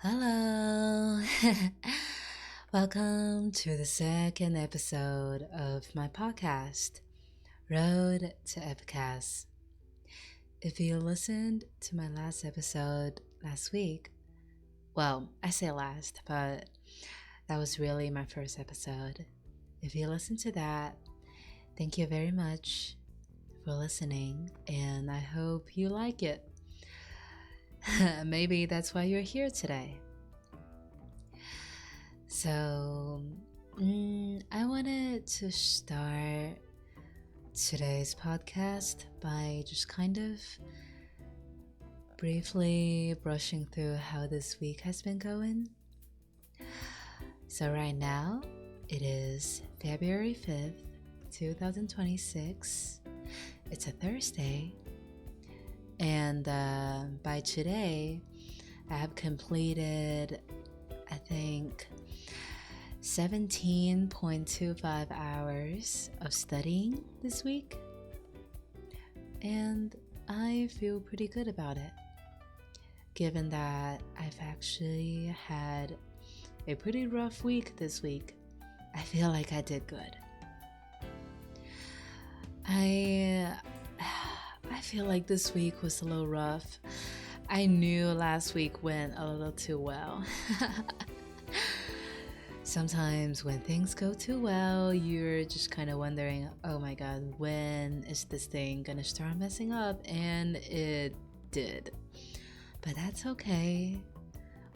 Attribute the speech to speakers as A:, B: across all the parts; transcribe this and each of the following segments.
A: Hello! Welcome to the second episode of my podcast, Road to FCAS. If you listened to my last episode last week, well, I say last, but that was really my first episode. If you listened to that, thank you very much for listening, and I hope you like it. Maybe that's why you're here today. So, I wanted to start today's podcast by just kind of briefly brushing through how this week has been going. So right now, it is February 5th, 2026. It's a Thursday. And by today, I have completed, I think, 17.25 hours of studying this week. And I feel pretty good about it, given that I've actually had a pretty rough week this week. I feel like I did good. I feel like this week was a little rough. I knew last week went a little too well. Sometimes when things go too well, you're just kind of wondering, oh my god, when is this thing gonna start messing up? And it did. But that's okay.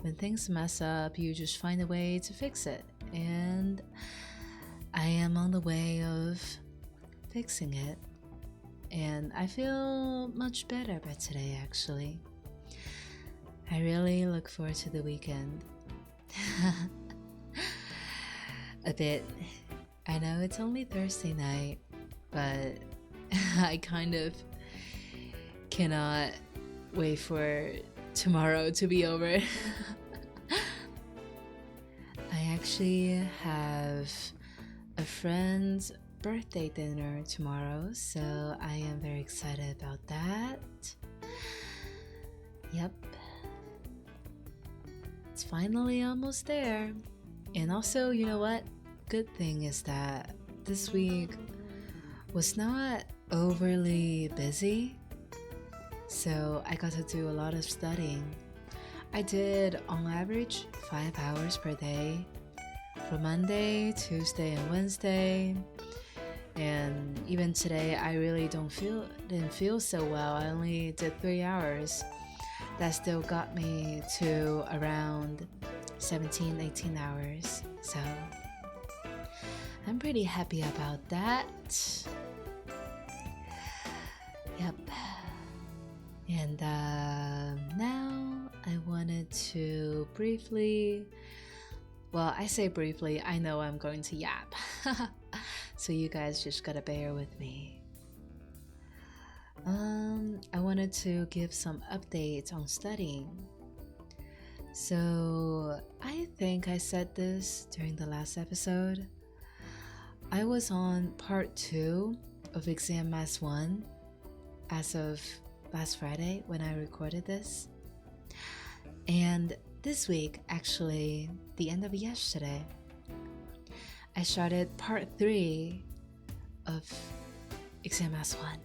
A: When things mess up, you just find a way to fix it. And I am on the way of fixing it. And I feel much better by today, actually. I really look forward to the weekend. A bit. I know it's only Thursday night, but I kind of cannot wait for tomorrow to be over. I actually have a friend's birthday dinner tomorrow, so I am very excited about that. Yep. It's finally almost there. And also, you know what? Good thing is that this week was not overly busy, so I got to do a lot of studying. I did, on average, 5 hours per day for Monday, Tuesday, and Wednesday. And even today, I really didn't feel so well. I only did 3 hours. That still got me to around 17, 18 hours. So I'm pretty happy about that. Yep. And now I wanted to briefly, well, I say briefly, I know I'm going to yap. So you guys just gotta bear with me. I wanted to give some updates on studying. So I think I said this during the last episode. I was on part 2 of Exam Mass 1 as of last Friday when I recorded this. And this week, actually, the end of yesterday, I started part 3 of Exam Mass 1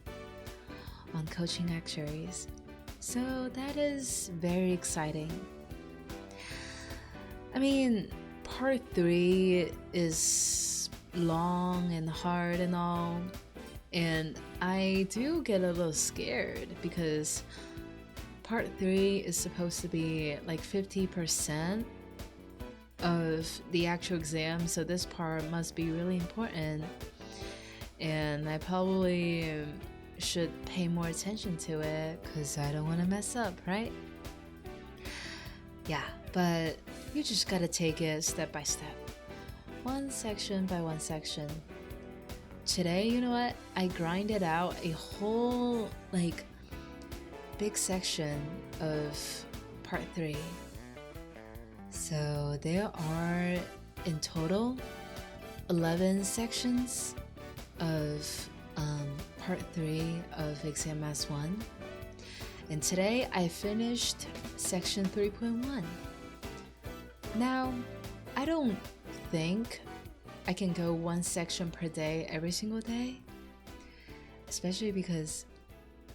A: on coaching actuaries. So that is very exciting. I mean, part 3 is long and hard and all, and I do get a little scared because part 3 is supposed to be like 50% of the actual exam, so this part must be really important, and I probably should pay more attention to it because I don't want to mess up, right? Yeah, but you just gotta take it step by step, one section by one section. Today, you know what? I grinded out a whole big section of part 3. So there are in total 11 sections of part 3 of Exam Mass 1. And today I finished section 3.1. Now, I don't think I can go one section per day every single day, especially because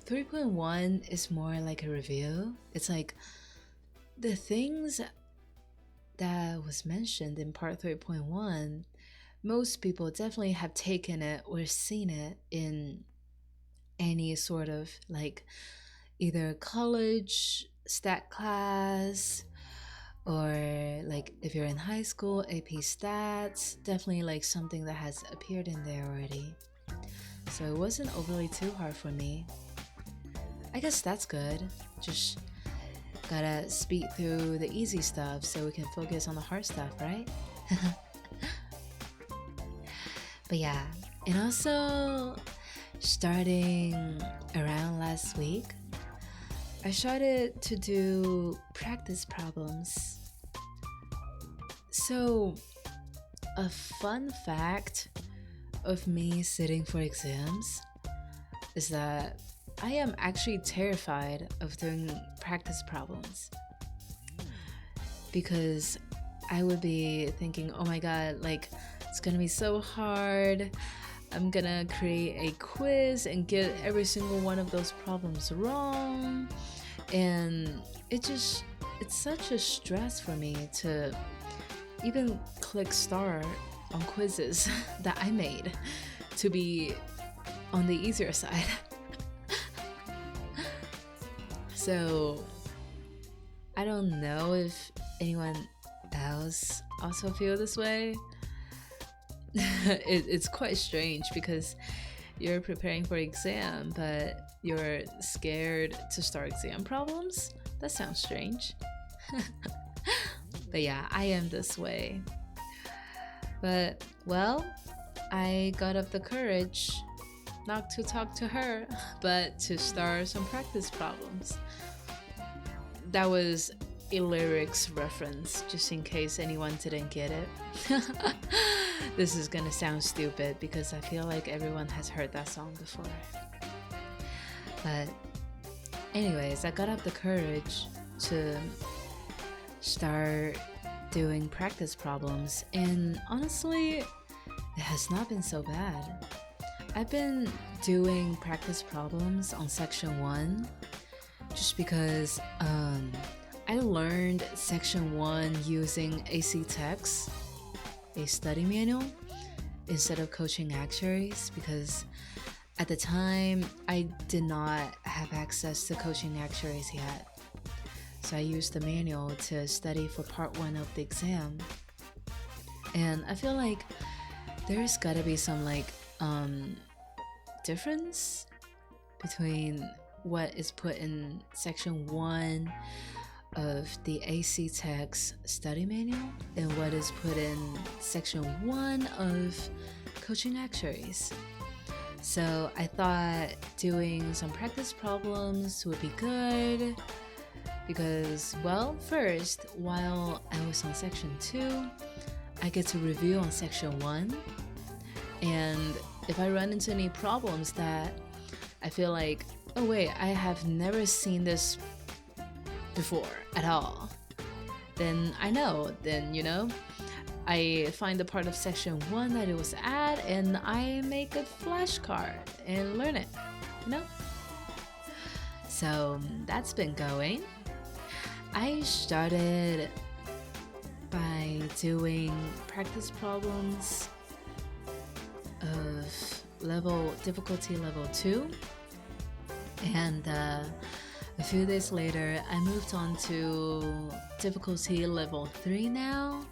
A: 3.1 is more like a review. It's like the things that was mentioned in part 3.1, most people definitely have taken it or seen it in any sort of like either college stat class, or like if you're in high school, AP stats, definitely like something that has appeared in there already. So it wasn't overly too hard for me. I guess that's good. Just gotta speed through the easy stuff so we can focus on the hard stuff, right? But yeah, and also starting around last week, I started to do practice problems. So, a fun fact of me sitting for exams is that I am actually terrified of doing practice problems, because I would be thinking, oh my god, like it's gonna be so hard. I'm gonna create a quiz and get every single one of those problems wrong. And it's such a stress for me to even click start on quizzes that I made to be on the easier side. So I don't know if anyone else also feel this way. It's quite strange because you're preparing for exam, but you're scared to start exam problems. That sounds strange. But yeah, I am this way. But well, I got up the courage not to talk to her, but to start some practice problems. That was a lyrics reference, just in case anyone didn't get it. This is gonna sound stupid because I feel like everyone has heard that song before. But anyways, I got up the courage to start doing practice problems, and honestly, it has not been so bad. I've been doing practice problems on section 1 just because I learned section 1 using AC Text, a study manual, instead of coaching actuaries, because at the time I did not have access to coaching actuaries yet. So I used the manual to study for part 1 of the exam. And I feel like there's gotta be some like difference between what is put in section 1 of the AC Text study manual and what is put in section 1 of coaching actuaries. So I thought doing some practice problems would be good because, well, first, while I was on section 2, I get to review on section 1, and if I run into any problems that I feel like, oh wait, I have never seen this before at all, then I know, I find the part of section 1 that it was at and I make a flashcard and learn it, So that's been going. I started by doing practice problems of difficulty level 2, and a few days later I moved on to difficulty level 3 now.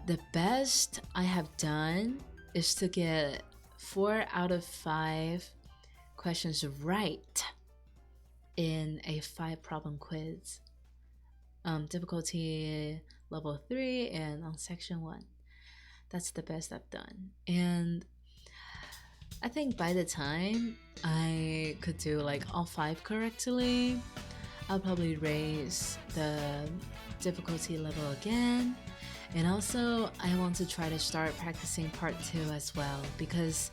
A: The best I have done is to get 4 out of 5 questions right in a 5 problem quiz, difficulty level 3 and on section 1. That's the best I've done, and I think by the time I could do like all 5 correctly, I'll probably raise the difficulty level again. And also I want to try to start practicing part 2 as well, because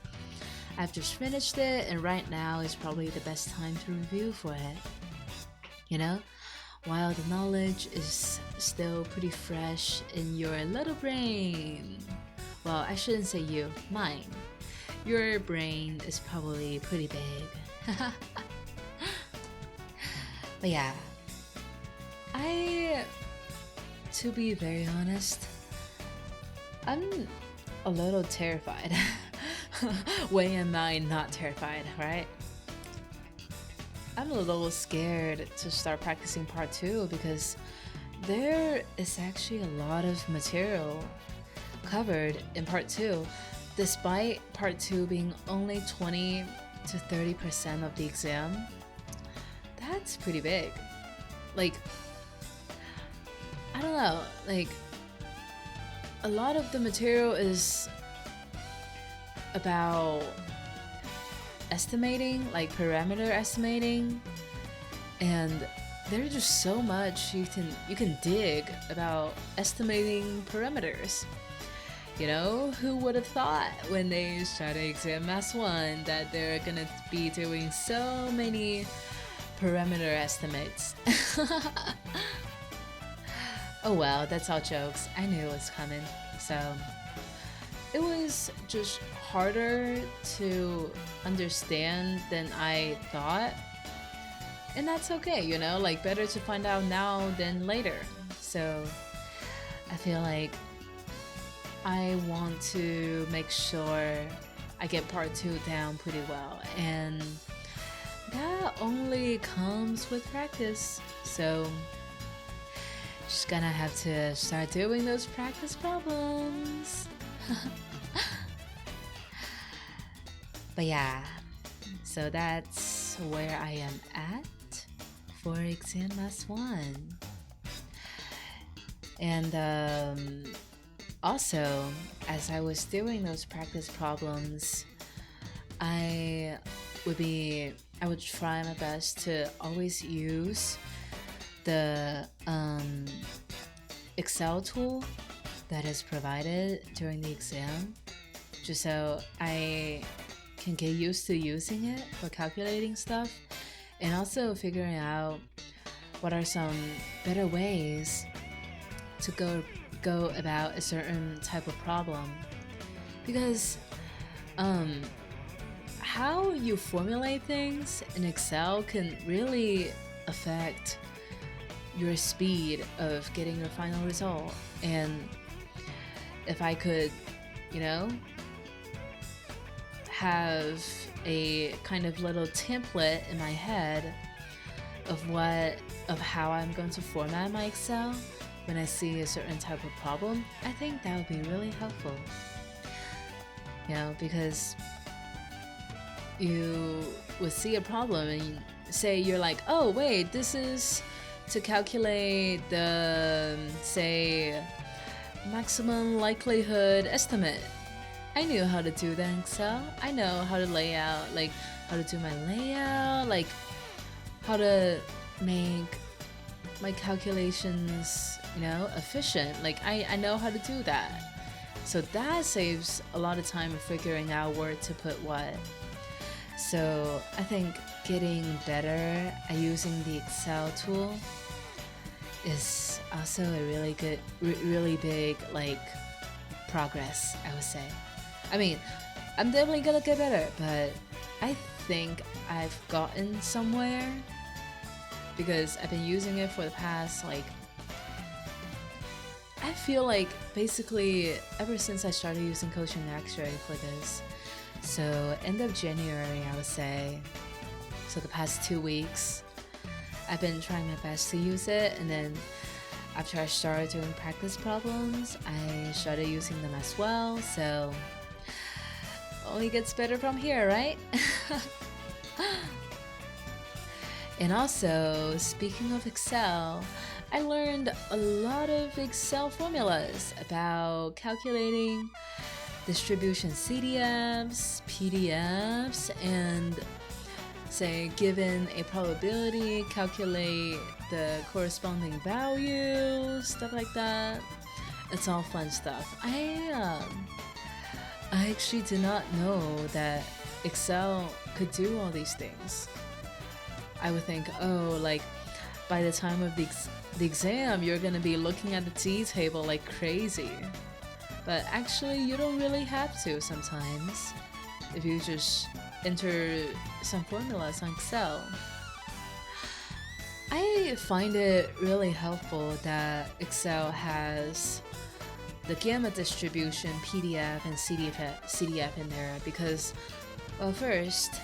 A: I've just finished it and right now is probably the best time to review for it. while the knowledge is still pretty fresh in your little brain. Well, I shouldn't say you, mine. Your brain is probably pretty big. But yeah, to be very honest, I'm a little terrified. When am I not terrified, right? I'm a little scared to start practicing part 2 because there is actually a lot of material covered in part 2, despite part 2 being only 20 to 30% of the exam. That's pretty big. Like, I don't know, like, a lot of the material is about estimating, like parameter estimating, and there's just so much you can dig about estimating parameters. You know, who would have thought when they started exam mass 1 that they're gonna be doing so many parameter estimates? Oh well, that's all jokes. I knew it was coming. So it was just harder to understand than I thought. And that's okay, you know, like better to find out now than later. So I feel like I want to make sure I get part 2 down pretty well. And that only comes with practice. So just gonna have to start doing those practice problems. But yeah, so that's where I am at for exam mass 1. And also, as I was doing those practice problems, I would try my best to always use the Excel tool that is provided during the exam, just so I can get used to using it for calculating stuff, and also figuring out what are some better ways to go about a certain type of problem. Because how you formulate things in Excel can really affect your speed of getting your final result. And if I could, you know, have a kind of little template in my head of how I'm going to format my Excel when I see a certain type of problem, I think that would be really helpful. You know, because you would see a problem and say you're like, oh wait, this is to calculate the, say, maximum likelihood estimate. I knew how to do that in Excel. I know how to lay out, like how to do my layout, like how to make my calculations, you know, efficient. Like I know how to do that. So that saves a lot of time figuring out where to put what. So I think getting better at using the Excel tool is also a really good, really big, like, progress, I would say. I mean, I'm definitely gonna get better, but I think I've gotten somewhere because I've been using it for the past, like, I feel like basically ever since I started using Coaching X-Ray for this. So end of January, I would say. So the past 2 weeks, I've been trying my best to use it, and then after I started doing practice problems, I started using them as well. So only gets better from here, right? And also, speaking of Excel, I learned a lot of Excel formulas about calculating distribution CDFs, PDFs, and say given a probability, calculate the corresponding values, stuff like that. It's all fun stuff. I actually did not know that Excel could do all these things. I would think, oh, like by the time of the exam, you're gonna be looking at the T table like crazy. But actually, you don't really have to sometimes if you just enter some formulas on Excel. I find it really helpful that Excel has the gamma distribution PDF and CDF in there because, well, first,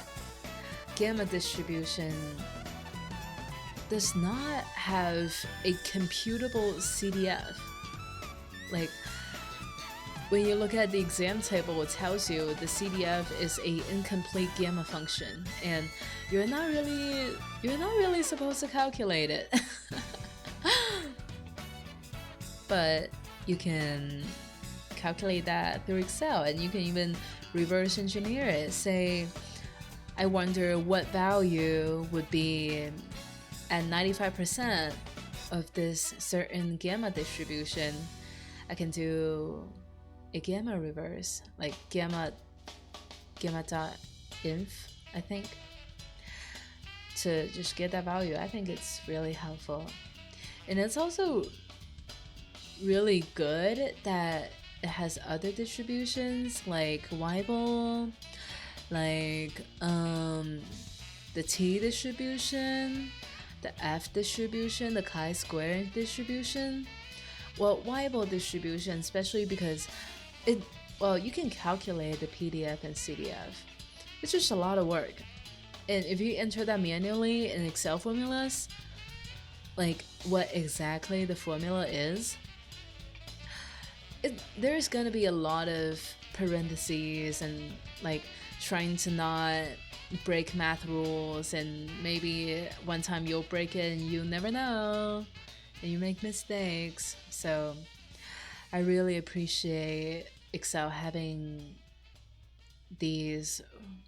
A: gamma distribution does not have a computable CDF. Like, when you look at the exam table, it tells you the CDF is a incomplete gamma function, and you're not really supposed to calculate it. But you can calculate that through Excel, and you can even reverse engineer it. Say, I wonder what value would be at 95% of this certain gamma distribution. I can do a gamma reverse, like gamma dot inf, I think, to just get that value. I think it's really helpful. And it's also really good that it has other distributions like Weibull, like the T distribution, the F distribution, the chi-square distribution. Well, Weibull distribution, especially because you can calculate the PDF and CDF. It's just a lot of work. And if you enter that manually in Excel formulas, like what exactly the formula is, there's gonna be a lot of parentheses and like trying to not break math rules, and maybe one time you'll break it and you never know and you make mistakes. So I really appreciate Excel having these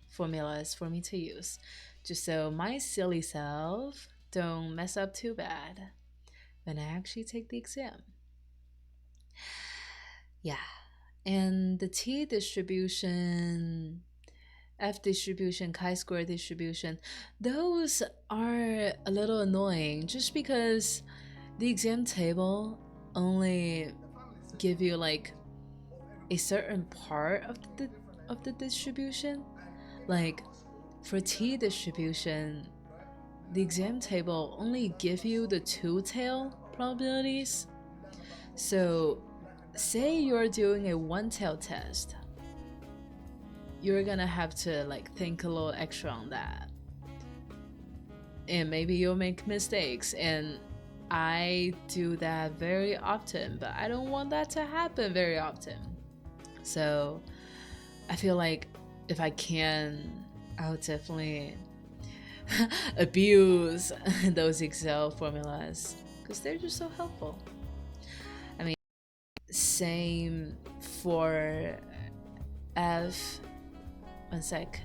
A: formulas for me to use, just so my silly self don't mess up too bad when I actually take the exam. Yeah, and the T distribution, F distribution, chi-square distribution, those are a little annoying just because the exam table only give you like a certain part of the distribution. Like for T distribution, the exam table only give you the two-tail probabilities. So say you're doing a one-tail test, you're gonna have to like think a little extra on that, and maybe you'll make mistakes, and I do that very often, but I don't want that to happen very often. So I feel like if I can, I'll definitely abuse those Excel formulas because they're just so helpful. I mean, same for F. One sec.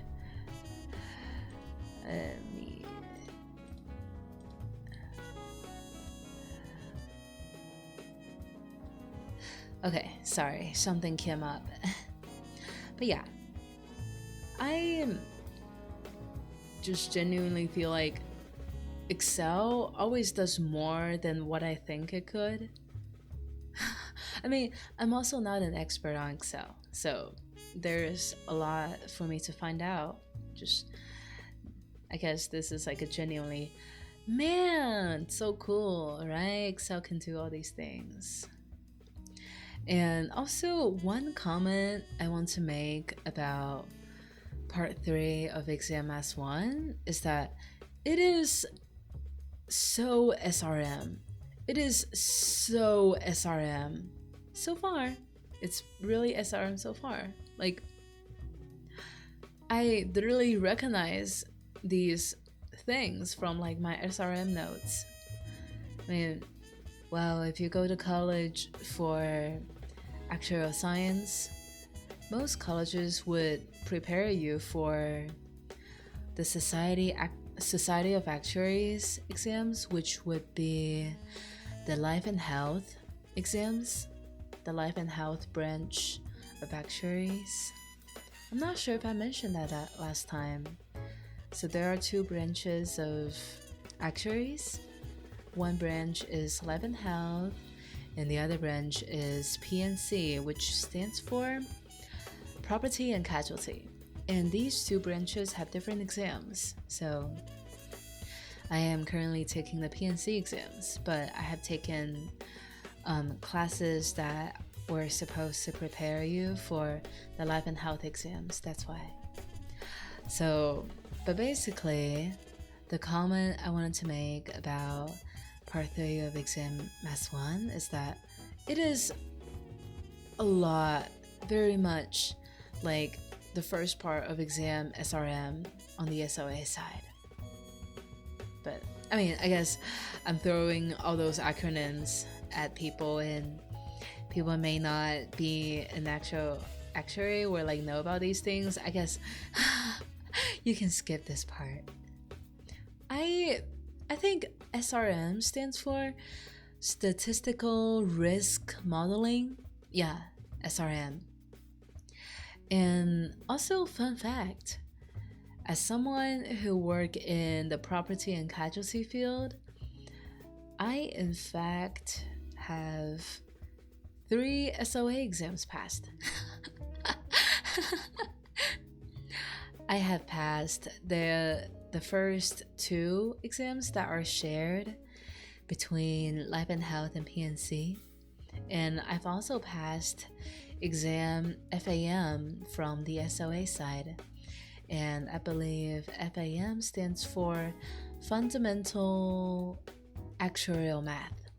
A: Okay, sorry, something came up. But yeah, I just genuinely feel like Excel always does more than what I think it could. I mean, I'm also not an expert on Excel, so there's a lot for me to find out. Just, I guess this is like a genuinely, man, so cool, right? Excel can do all these things. And also, one comment I want to make about part 3 of Exam Mass 1 is that it is so SRM. It is so SRM. So far, it's really SRM so far. Like, I literally recognize these things from like my SRM notes. I mean, well, if you go to college for actuarial science, most colleges would prepare you for the Society of Actuaries exams, which would be the life and health exams, the life and health branch of actuaries. I'm not sure if I mentioned that last time. So there are 2 branches of actuaries. one branch is Life and Health, and the other branch is PNC, which stands for Property and Casualty. And these two branches have different exams. So I am currently taking the PNC exams, but I have taken classes that were supposed to prepare you for the Life and Health exams. That's why. So, but basically, the comment I wanted to make about part 3 of exam mass 1 is that it is a lot, very much like the first part of exam SRM on the SOA side. But I mean, I guess I'm throwing all those acronyms at people, and people may not be an actual actuary or like know about these things. I guess you can skip this part. I think SRM stands for Statistical Risk Modeling. Yeah, SRM. And also, fun fact, as someone who work in the property and casualty field, I in fact have 3 SOA exams passed. I have passed the first 2 exams that are shared between Life and Health and PNC, and I've also passed exam FAM from the SOA side, and I believe FAM stands for Fundamental Actuarial Math,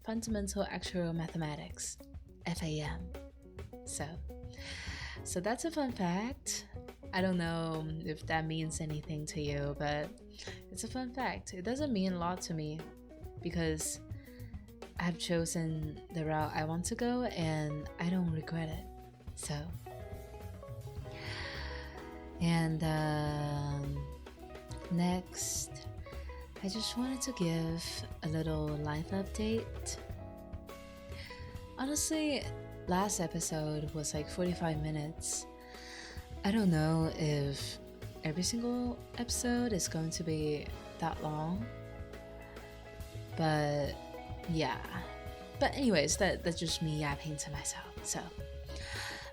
A: Fundamental Actuarial Mathematics, FAM. So that's a fun fact. I don't know if that means anything to you, but it's a fun fact. It doesn't mean a lot to me because I've chosen the route I want to go and I don't regret it. So, and next, I just wanted to give a little life update. Honestly, last episode was like 45 minutes. I don't know if every single episode is going to be that long, but yeah. But anyways, that's just me yapping to myself. So,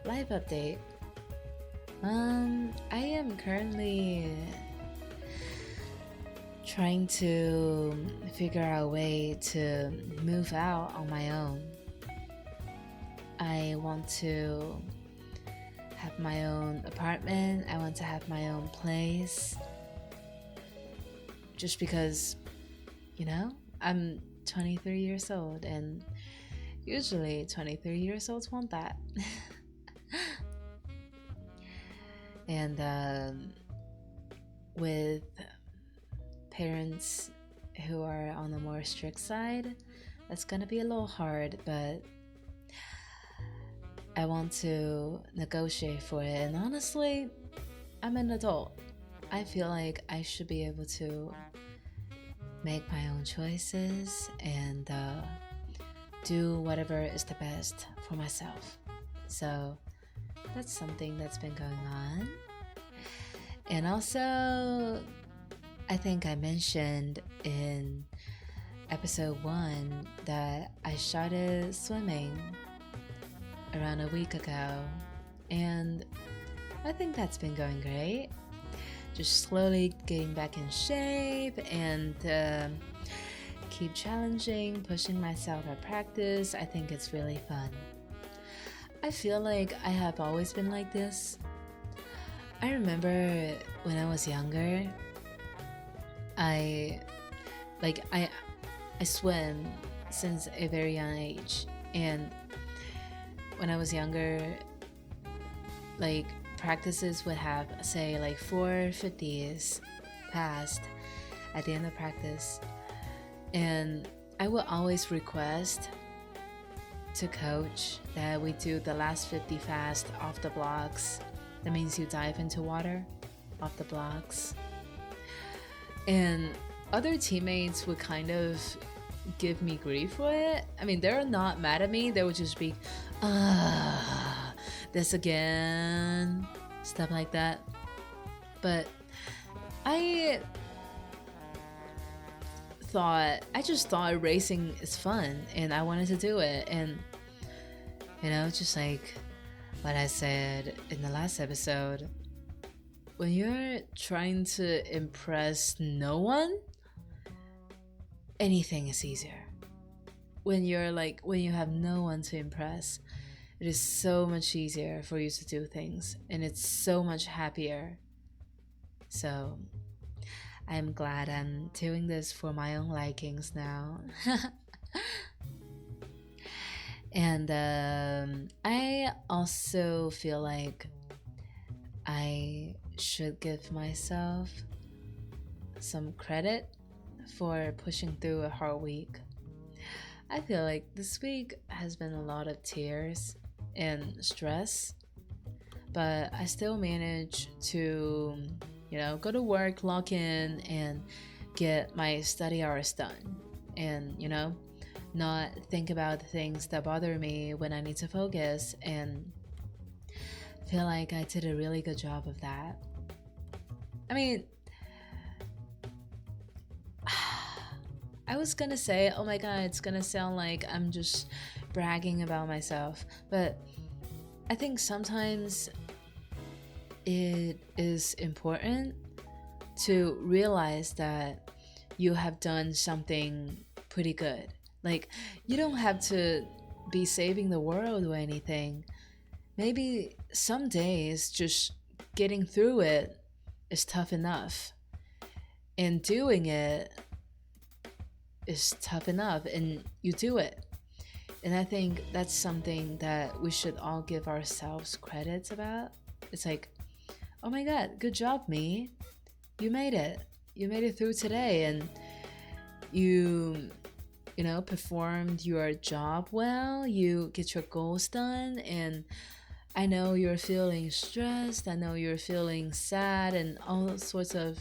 A: life update. I am currently trying to figure out a way to move out on my own. I want to have my own apartment. I want to have my own place. Just because, you know, I'm 23 years old and usually 23 years olds want that. And with parents who are on the more strict side, that's gonna be a little hard, but I want to negotiate for it. And honestly, I'm an adult. I feel like I should be able to make my own choices and do whatever is the best for myself. So that's something that's been going on. And also, I think I mentioned in episode 1 that I started swimming around a week ago, and I think that's been going great. Just slowly getting back in shape and keep challenging, pushing myself at practice. I think it's really fun. I feel like I have always been like this. I remember when I was younger, I swim since a very young age, and when I was younger, like practices would have, say, like 4 50s passed at the end of practice, and I would always request to coach that we do the last 50 fast off the blocks. That means you dive into water off the blocks, and other teammates would kind of give me grief for it. I mean, they're not mad at me. They would just be, this again, stuff like that. But I thought racing is fun and I wanted to do it. And just like what I said in the last episode, when you're trying to impress no one, anything is easier. When you have no one to impress, it is so much easier for you to do things, and it's so much happier. So I'm glad I'm doing this for my own likings now. And I also feel like I should give myself some credit for pushing through a hard week. I feel like this week has been a lot of tears and stress, but I still managed to, go to work, log in, and get my study hours done. And, not think about the things that bother me when I need to focus, and feel like I did a really good job of that. I mean, I was gonna say, oh my god, it's gonna sound like I'm just bragging about myself, but I think sometimes it is important to realize that you have done something pretty good. Like, you don't have to be saving the world or anything. Maybe some days just getting through it is tough enough, and doing it is tough enough, and you do it. And I think that's something that we should all give ourselves credits about. It's like, oh my god, good job, me. You made it. You made it through today, and you performed your job well. You get your goals done, and I know you're feeling stressed. I know you're feeling sad and all sorts of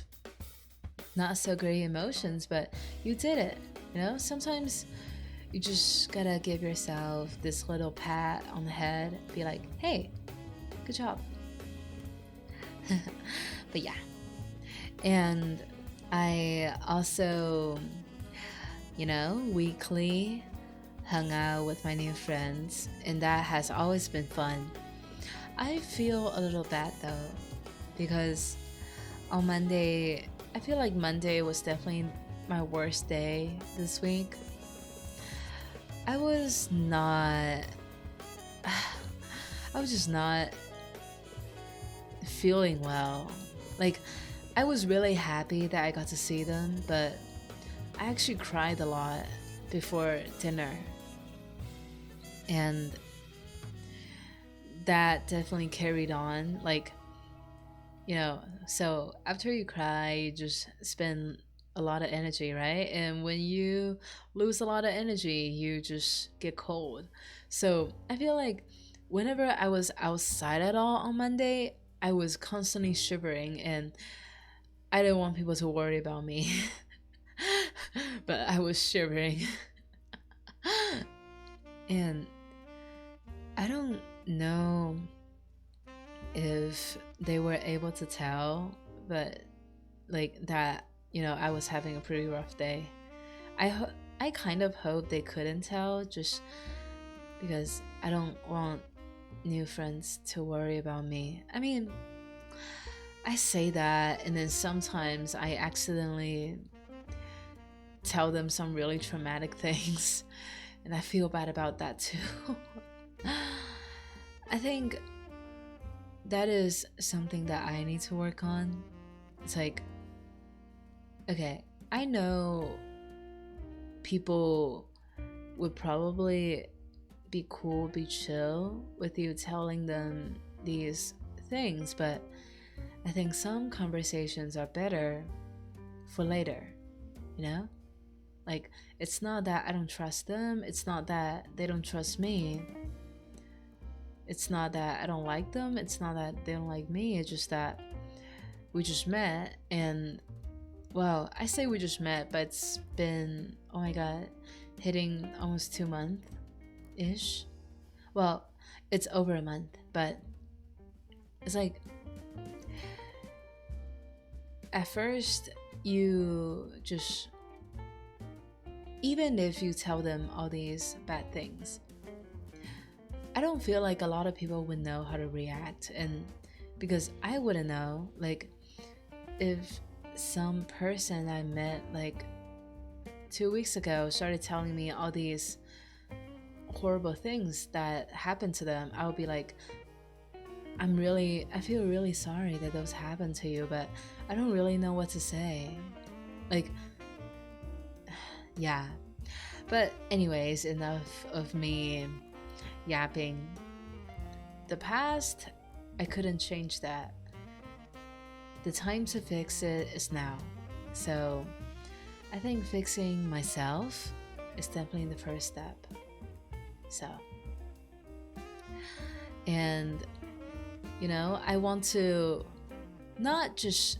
A: not so great emotions, but you did it. Sometimes you just gotta give yourself this little pat on the head, be like, hey, good job. But yeah. And I also, weekly hung out with my new friends, and that has always been fun. I feel a little bad though, because on Monday, I feel like Monday was definitely my worst day this week. I was just not feeling well. Like, I was really happy that I got to see them, but I actually cried a lot before dinner. And that definitely carried on. Like, so after you cry, you just spend a lot of energy, right? And when you lose a lot of energy, you just get cold. So I feel like whenever I was outside at all on Monday, I was constantly shivering, and I didn't want people to worry about me. But I was shivering. And I don't know if they were able to tell, but like that, I was having a pretty rough day. I kind of hope they couldn't tell, just because I don't want new friends to worry about me. I mean, I say that, and then sometimes I accidentally tell them some really traumatic things, and I feel bad about that too. I think that is something that I need to work on. It's like, okay, I know people would probably be cool, be chill with you telling them these things, but I think some conversations are better for later, Like, it's not that I don't trust them, it's not that they don't trust me, it's not that I don't like them, it's not that they don't like me, it's just that we just met, and well, I say we just met, but it's been, oh my god, hitting almost 2 months-ish. Well, it's over a month, but it's like, at first you just even if you tell them all these bad things, I don't feel like a lot of people would know how to react. And because I wouldn't know, like, if some person I met like 2 weeks ago started telling me all these horrible things that happened to them, I would be like, I feel really sorry that those happened to you, but I don't really know what to say. Like, yeah. But, anyways, enough of me yapping. The past, I couldn't change that. The time to fix it is now. So, I think fixing myself is definitely the first step. So, and I want to not just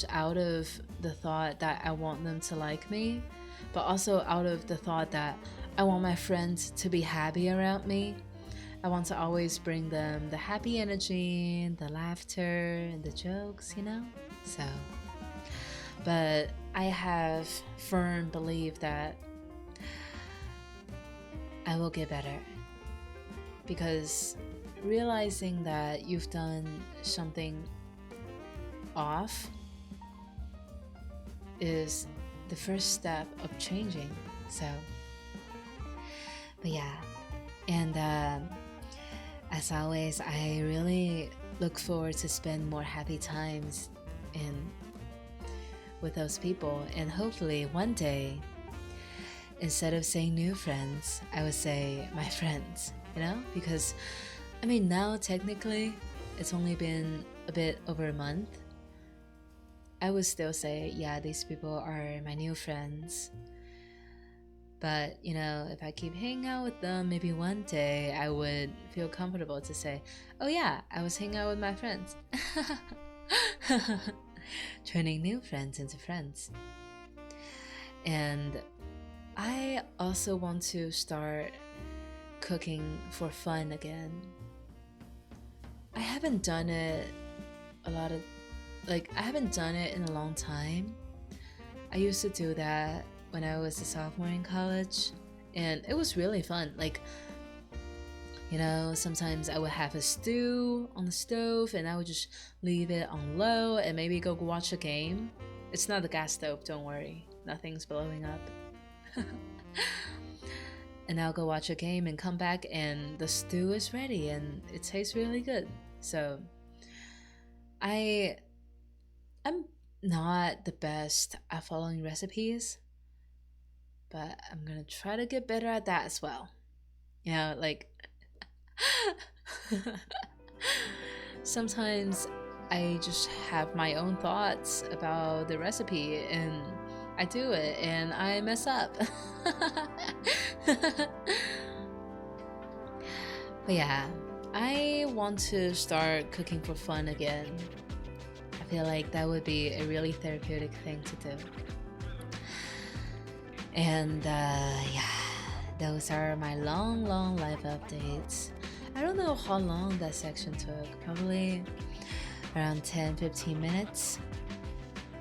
A: out of the thought that I want them to like me, but also out of the thought that I want my friends to be happy around me. I want to always bring them the happy energy, the laughter, and the jokes, So, but I have firm belief that I will get better, because realizing that you've done something off is the first step of changing. So, but yeah, and as always, I really look forward to spend more happy times with those people, and hopefully one day, instead of saying new friends, I would say my friends, because now technically it's only been a bit over a month. I would still say, yeah, these people are my new friends. But, if I keep hanging out with them, maybe one day I would feel comfortable to say, oh yeah, I was hanging out with my friends. Turning new friends into friends. And I also want to start cooking for fun again. I haven't done it I haven't done it in a long time. I used to do that when I was a sophomore in college, and it was really fun. Sometimes I would have a stew on the stove and I would just leave it on low and maybe go watch a game. It's not the gas stove, don't worry. Nothing's blowing up. And I'll go watch a game and come back and the stew is ready and it tastes really good. So I'm not the best at following recipes, but I'm gonna try to get better at that as well. Sometimes I just have my own thoughts about the recipe and I do it and I mess up. But yeah, I want to start cooking for fun again. I feel like that would be a really therapeutic thing to do. And yeah, those are my long life updates. I don't know how long that section took, probably around 10-15 minutes,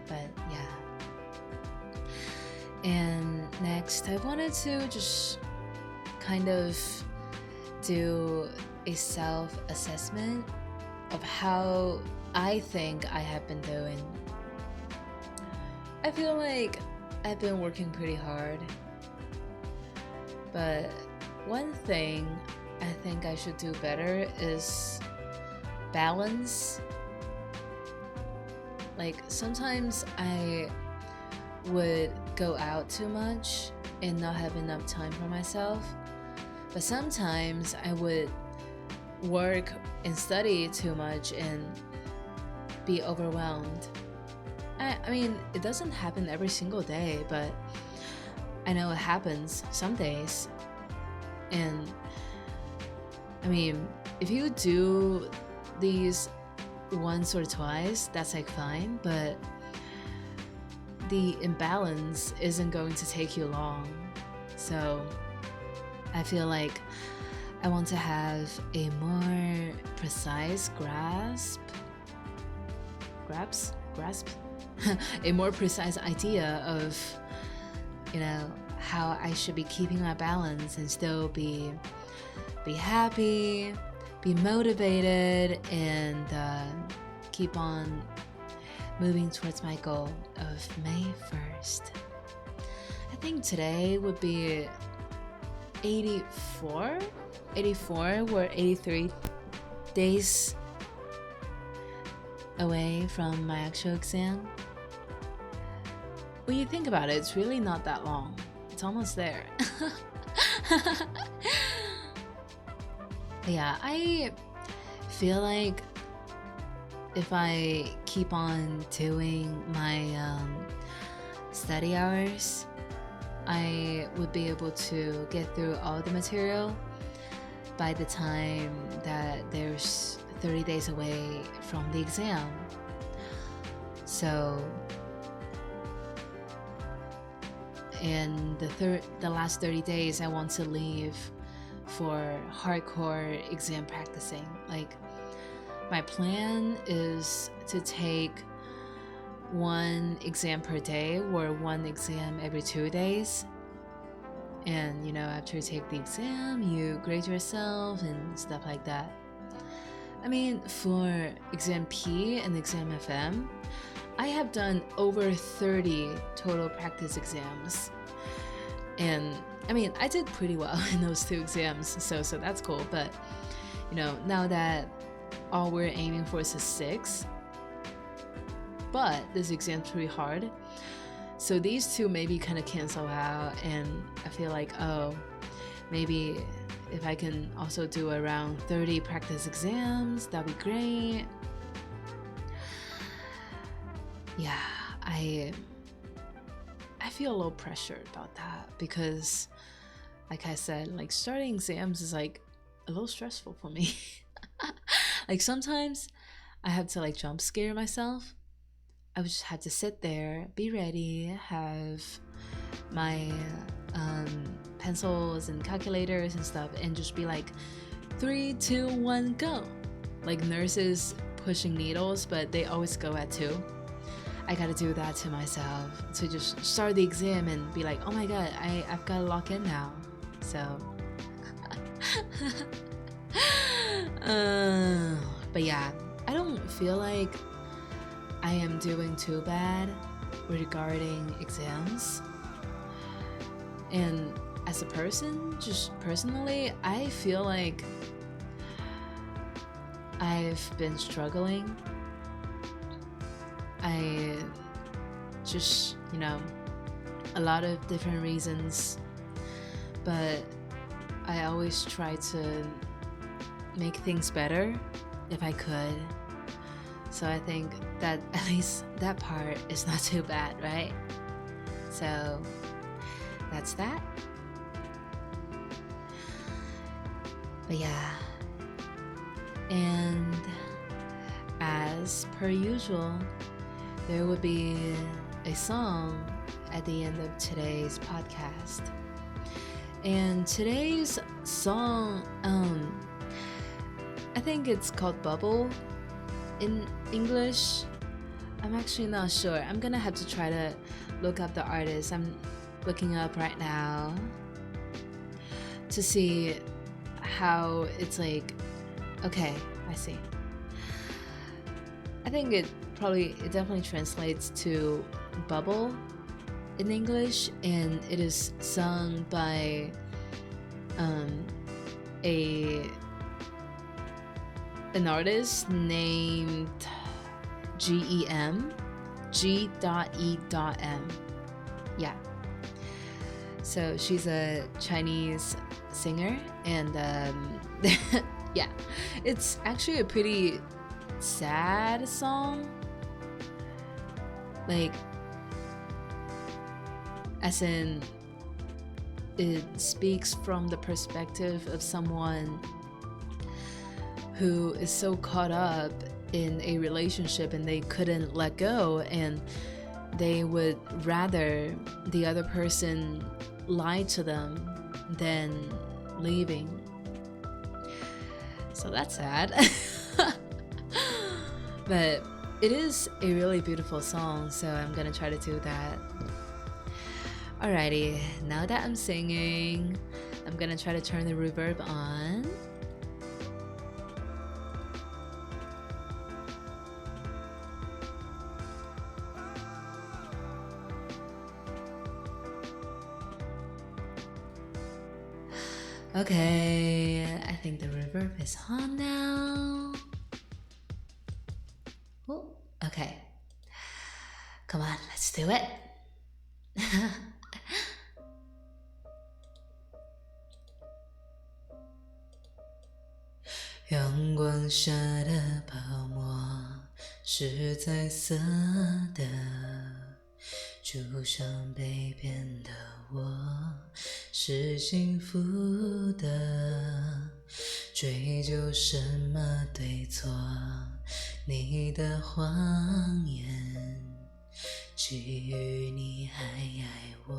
A: but yeah. And next, I wanted to just kind of do a self-assessment of how I think I have been doing. I feel like I've been working pretty hard, but one thing I think I should do better is balance. Sometimes I would go out too much and not have enough time for myself, but sometimes I would work and study too much and be overwhelmed. I mean, it doesn't happen every single day, but I know it happens some days. And I mean, if you do these once or twice, that's fine, but the imbalance isn't going to take you long. So I feel like I want to have a more precise grasp, a more precise idea of, how I should be keeping my balance and still be happy, be motivated, and keep on moving towards my goal of May 1st. I think today would be 84. We're 83 days away from my actual exam. When you think about it, it's really not that long. It's almost there. Yeah, I feel like if I keep on doing my study hours, I would be able to get through all the material by the time that there's 30 days away from the exam. So in the last 30 days, I want to leave for hardcore exam practicing. Like, my plan is to take one exam per day or one exam every 2 days. And after you take the exam, you grade yourself and stuff like that. I mean, for exam P and exam FM, I have done over 30 total practice exams. And I mean, I did pretty well in those 2 exams, so that's cool. But now that all we're aiming for is a 6, but this exam's pretty hard, so these 2 maybe kind of cancel out, and I feel like, oh, maybe if I can also do around 30 practice exams, that'd be great. Yeah, I feel a little pressured about that because, like I said, like, starting exams is like a little stressful for me. Like, sometimes I have to like jump scare myself. I would just have to sit there, be ready, have my pencils and calculators and stuff, and just be like, 3, 2, 1, go. Like nurses pushing needles, but they always go at 2. I gotta do that to myself to just start the exam and be like, oh my god, I've gotta lock in now. So but yeah, I don't feel like I am doing too bad regarding exams. And as a person, just personally, I feel like I've been struggling. I just, a lot of different reasons, but I always try to make things better if I could. So I think that at least that part is not too bad, right? So that's that. But yeah, and as per usual, there will be a song at the end of today's podcast. And today's song, I think it's called Bubble in English. I'm actually not sure. I'm gonna have to try to look up the artist. I'm looking up right now to see how it's like. Okay, I see. I think it definitely translates to bubble in English, and it is sung by an artist named G.E.M. G.E.M. Yeah. So she's a Chinese singer, and yeah, it's actually a pretty sad song. Like, as in, it speaks from the perspective of someone who is so caught up in a relationship and they couldn't let go, and they would rather the other person lie to them than leaving. So that's sad. But it is a really beautiful song, so I'm gonna try to do that. Alrighty, now that I'm singing, I'm gonna try to turn the reverb on. Okay, I think the reverb is on now. Oh, okay. Come on, let's do it.阳光下的泡沫是彩色的，就像被骗的我是幸福的，追究什么对错，你的谎言，基于你还爱我。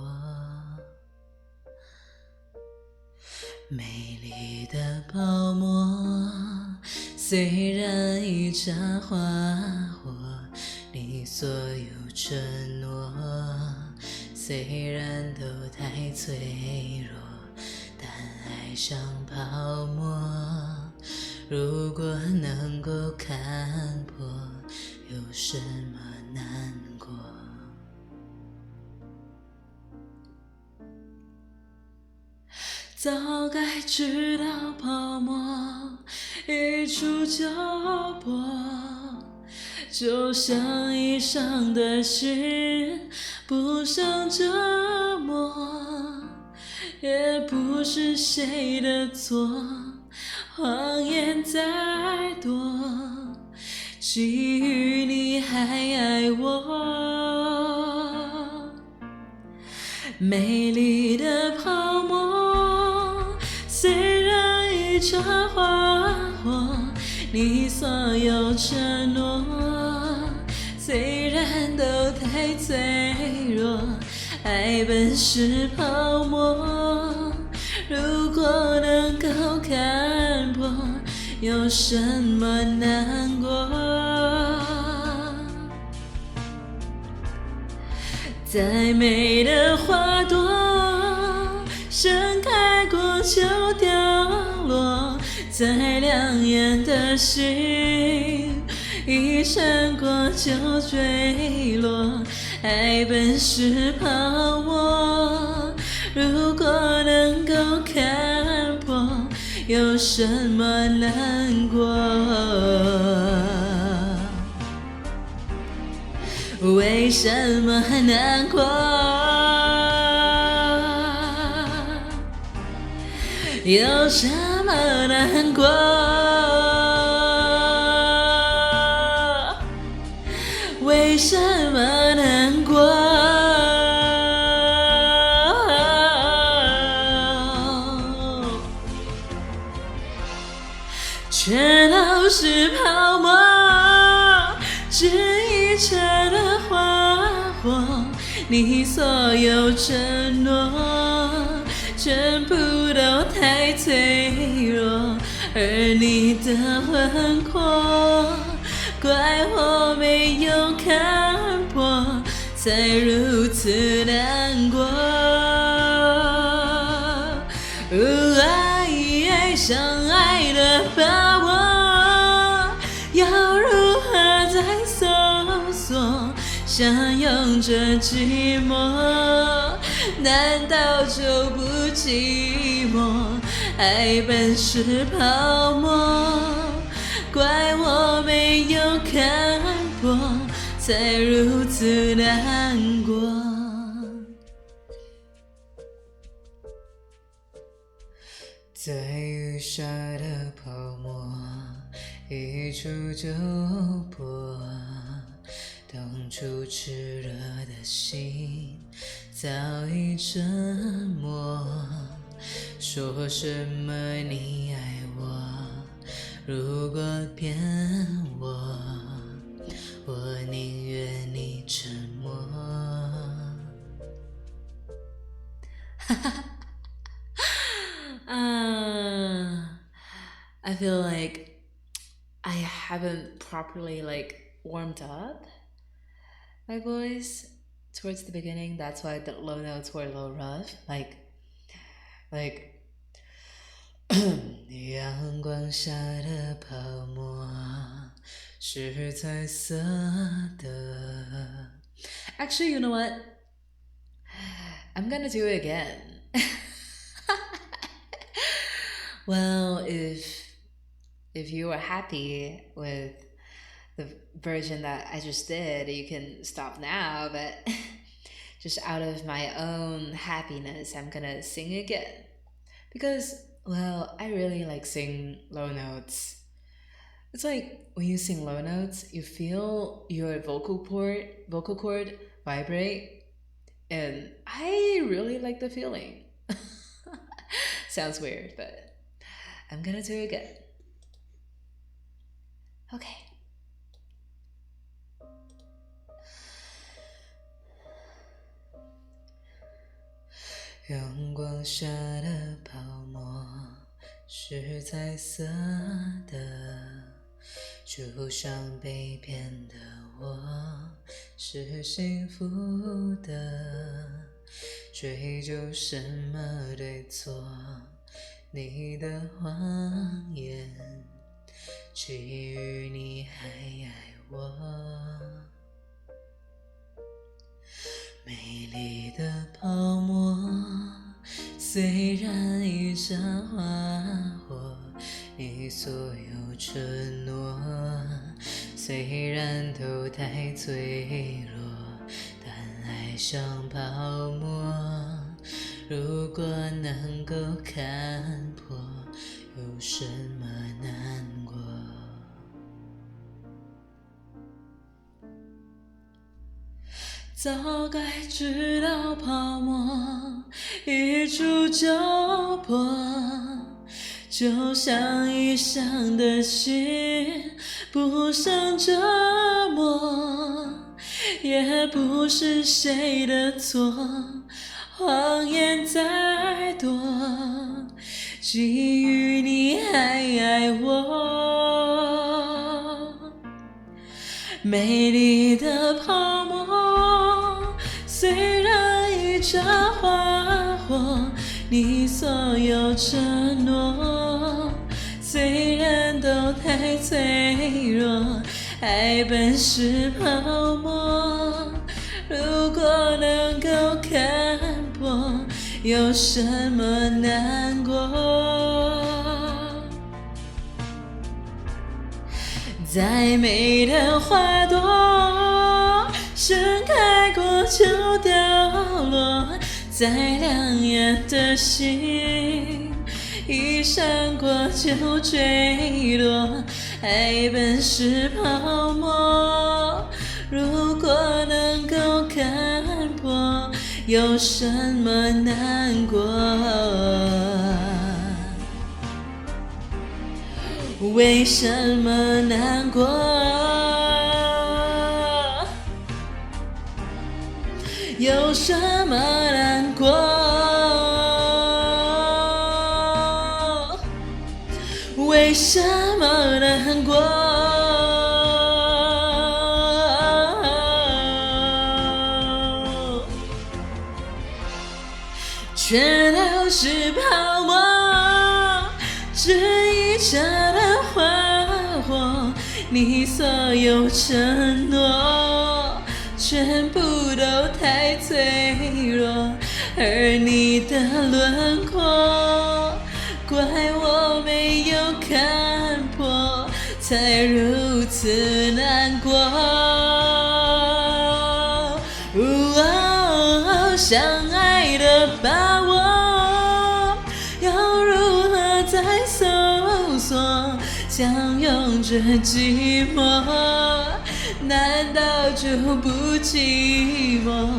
A: 美丽的泡沫，虽然已插花火，你所有承诺，虽然都太脆弱，但爱像泡沫，如果能够看破，有什么难过？早该知道泡沫一触就破，就像衣裳的心不想折磨，也不是谁的错，谎言再多，基于你还爱我，美丽的泡沫，虽然已插花火，你所有承诺，虽然都太脆弱，爱本是泡沫，如果能够看破，有什么难过？再美的花朵，盛开过就掉落，再亮眼的星，一闪过就坠落。爱本是泡沫，如果能够看破，有什么难过？为什么难过？有什么难过？为什么难过？全都是泡沫，只一刹的花火，你所有承诺，全部都太脆弱，而你的轮廓，怪我没有看破，才如此难过。爱相爱的把握，要如何再搜索？相拥着寂寞，难道就不寂寞？爱本是泡沫，怪我没有看破，才如此难过。在雨下的泡沫，一触就破。当初炽热的心早已沉默。说什么你爱我，如果骗我，我宁愿你沉默。哈哈。I feel like I haven't properly warmed up my voice towards the beginning, that's why the low notes were a little rough. Like 阳光下的泡沫是彩色的。Actually, you know what? I'm gonna do it again. Well, if you are happy with the version that I just did, you can stop now, but just out of my own happiness, I'm gonna sing again. Because, well, I really like sing low notes. It's like when you sing low notes, you feel your vocal cord vibrate, and I really like the feeling. Sounds weird, but I'm gonna do it again. Okay.阳光下的泡沫是彩色的，就像被骗的我是幸福的，追究什么对错，你的谎言，基于你还爱我。美丽的泡沫，虽然已成花火，你所有承诺，虽然都太脆弱，但爱像泡沫，如果能够看破，有什么难过？早该知道泡沫一触就破，就像异乡的心，不想折磨，也不是谁的错，谎言再多，基于你还爱我。美丽的泡沫，虽然已着花火，你所有承诺，虽然都太脆弱，爱本是泡沫，如果能够看破，有什么难过？再美的花朵，盛开过就掉落；再亮眼的星，一闪过就坠落。爱本是泡沫，如果能够看破，有什么难过？为什么难过？有什么难过？为什么难过？全都是泡沫，这一刹的花火，你所有承诺，全部都太脆弱，而你的轮廓，怪我没有看破，才如此难过。相爱的把握，要如何再搜索？相拥着寂寞，难道就不寂寞？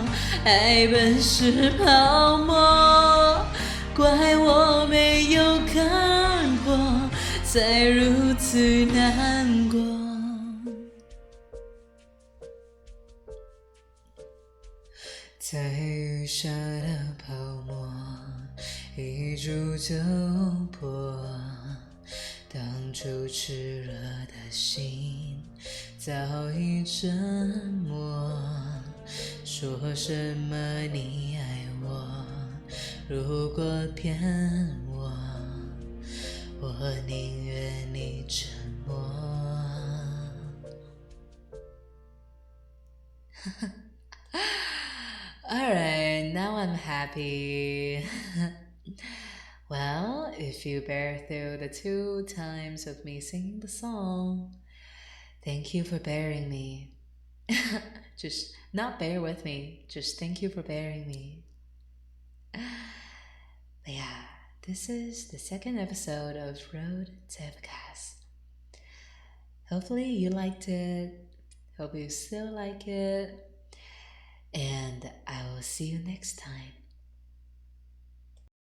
A: 爱本是泡沫，怪我没有看破，才如此难过。在雨下的泡沫，一触就破。当初炽热的心早已沉默，说什么你爱我，如果骗我，我宁愿你沉默。Alright, now I'm happy. Well, if you bear through the 2 times of me singing the song, thank you for bearing me. Just not bear with me, just thank you for bearing me. But yeah, this is the second episode of Road to FCAS. Hopefully you liked it. Hope you still like it. And I will see you next time.